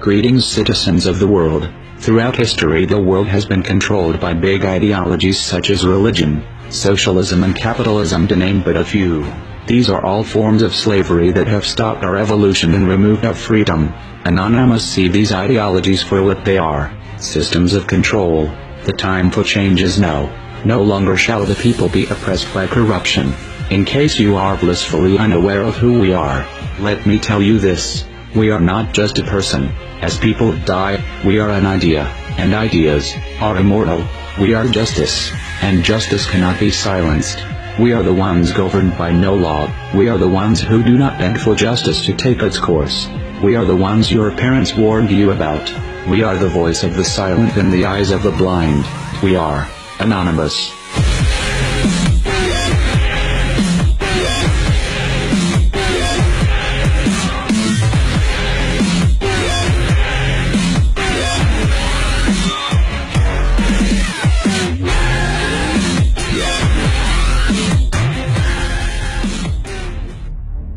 Greetings, citizens of the world. Throughout history, the world has been controlled by big ideologies such as religion, socialism and capitalism, to name but a few. These are all forms of slavery that have stopped our evolution and removed our freedom. Anonymous see these ideologies for what they are: systems of control. The time for change is now. No longer shall the people be oppressed by corruption. In case you are blissfully unaware of who we are, let me tell you this: we are not just a person. As people die, we are an idea, and ideas are immortal. We are justice, and justice cannot be silenced. We are the ones governed by no law. We are the ones who do not beg for justice to take its course. We are the ones your parents warned you about. We are the voice of the silent and the eyes of the blind. We are Anonymous.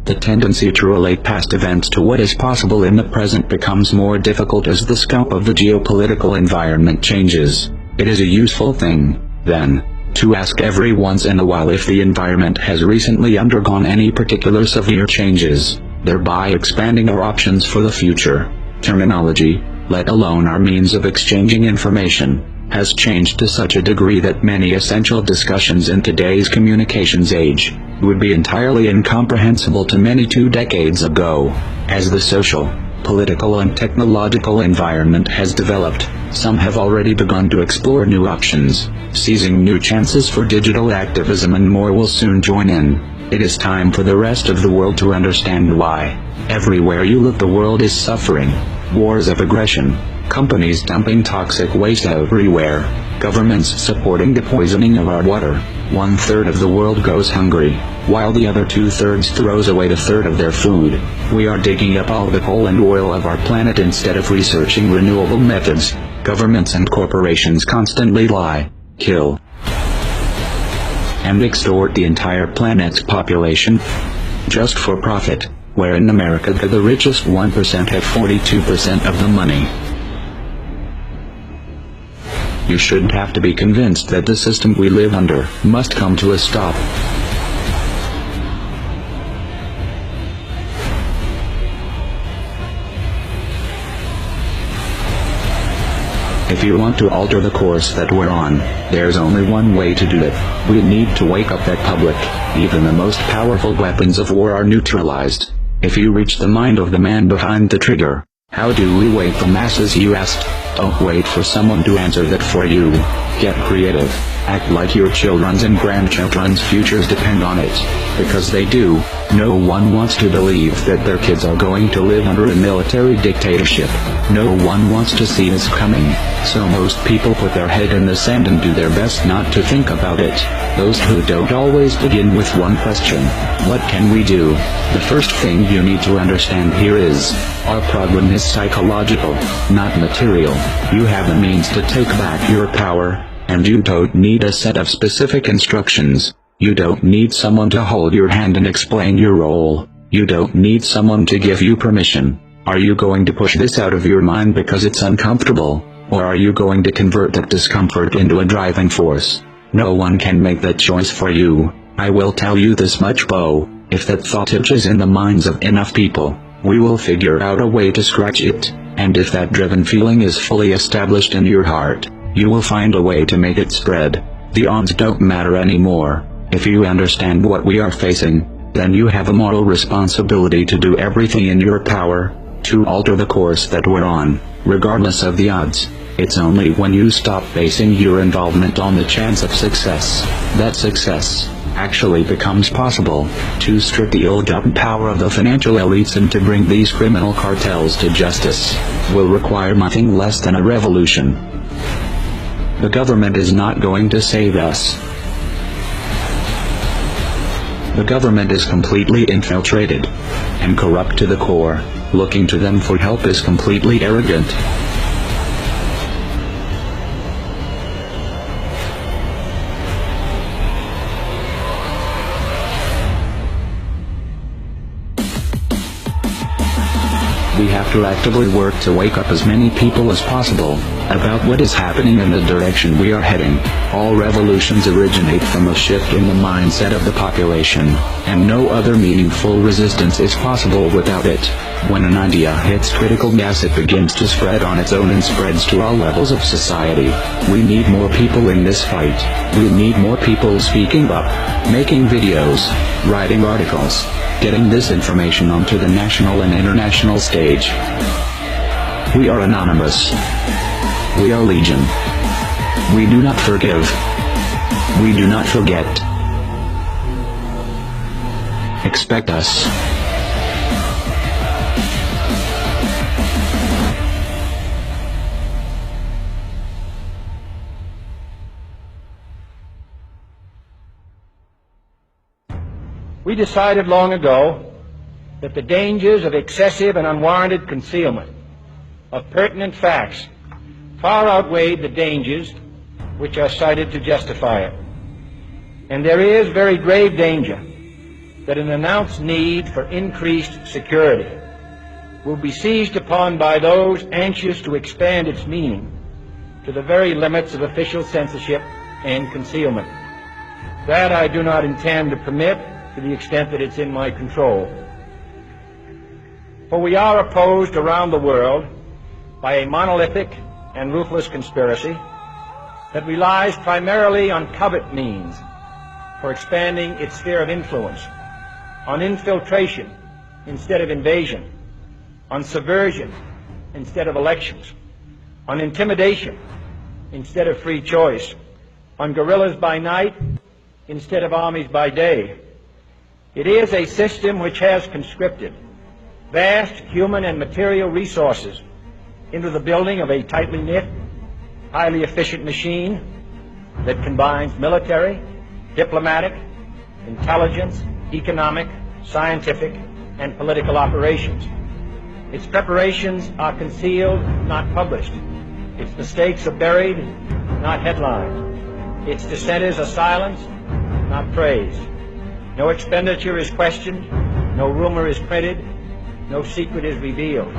The tendency to relate past events to what is possible in the present becomes more difficult as the scope of the geopolitical environment changes. It is a useful thing, then, to ask every once in a while if the environment has recently undergone any particular severe changes, thereby expanding our options for the future. Terminology, let alone our means of exchanging information, has changed to such a degree that many essential discussions in today's communications age would be entirely incomprehensible to many 2 decades ago. As the social, political and technological environment has developed, some have already begun to explore new options, seizing new chances for digital activism, and more will soon join in. It is time for the rest of the world to understand why. Everywhere you look, the world is suffering. Wars of aggression, companies dumping toxic waste everywhere, governments supporting the poisoning of our water. 1/3 of the world goes hungry, while the other 2/3 throws away 1/3 of their food. We are digging up all the coal and oil of our planet instead of researching renewable methods. Governments and corporations constantly lie, kill, and extort the entire planet's population, just for profit, where in America the richest 1% have 42% of the money. You shouldn't have to be convinced that the system we live under must come to a stop. If you want to alter the course that we're on, there's only one way to do it. We need to wake up that public. Even the most powerful weapons of war are neutralized if you reach the mind of the man behind the trigger. How do we wake the masses, you asked? Don't wait for someone to answer that for you. Get creative. Act like your children's and grandchildren's futures depend on it. Because they do. No one wants to believe that their kids are going to live under a military dictatorship. No one wants to see this coming. So most people put their head in the sand and do their best not to think about it. Those who don't always begin with one question: what can we do? The first thing you need to understand here is, our problem is psychological, not material. You have the means to take back your power, and you don't need a set of specific instructions. You don't need someone to hold your hand and explain your role. You don't need someone to give you permission. Are you going to push this out of your mind because it's uncomfortable, or are you going to convert that discomfort into a driving force? No one can make that choice for you. I will tell you this much, Bo: if that thought itches in the minds of enough people, we will figure out a way to scratch it. And if that driven feeling is fully established in your heart, you will find a way to make it spread. The odds don't matter anymore. If you understand what we are facing, then you have a moral responsibility to do everything in your power to alter the course that we're on, regardless of the odds. It's only when you stop basing your involvement on the chance of success that success actually becomes possible. To strip the ill-gotten power of the financial elites and to bring these criminal cartels to justice will require nothing less than a revolution. The government is not going to save us. The government is completely infiltrated and corrupt to the core. Looking to them for help is completely arrogant. We have to actively work to wake up as many people as possible about what is happening and the direction we are heading. All revolutions originate from a shift in the mindset of the population, and no other meaningful resistance is possible without it. When an idea hits critical mass, it begins to spread on its own and spreads to all levels of society. We need more people in this fight. We need more people speaking up, making videos, writing articles, getting this information onto the national and international stage. We are anonymous. We are legion. We do not forgive. We do not forget. Expect us. We decided long ago that the dangers of excessive and unwarranted concealment of pertinent facts far outweighed the dangers which are cited to justify it. And there is very grave danger that an announced need for increased security will be seized upon by those anxious to expand its meaning to the very limits of official censorship and concealment. That I do not intend to permit to the extent that it's in my control. For we are opposed around the world by a monolithic and ruthless conspiracy that relies primarily on covert means for expanding its sphere of influence, on infiltration instead of invasion, on subversion instead of elections, on intimidation instead of free choice, on guerrillas by night instead of armies by day. It is a system which has conscripted vast human and material resources into the building of a tightly knit, highly efficient machine that combines military, diplomatic, intelligence, economic, scientific, and political operations. Its preparations are concealed, not published. Its mistakes are buried, not headlined. Its dissenters are silenced, not praised. No expenditure is questioned, no rumor is printed, no secret is revealed.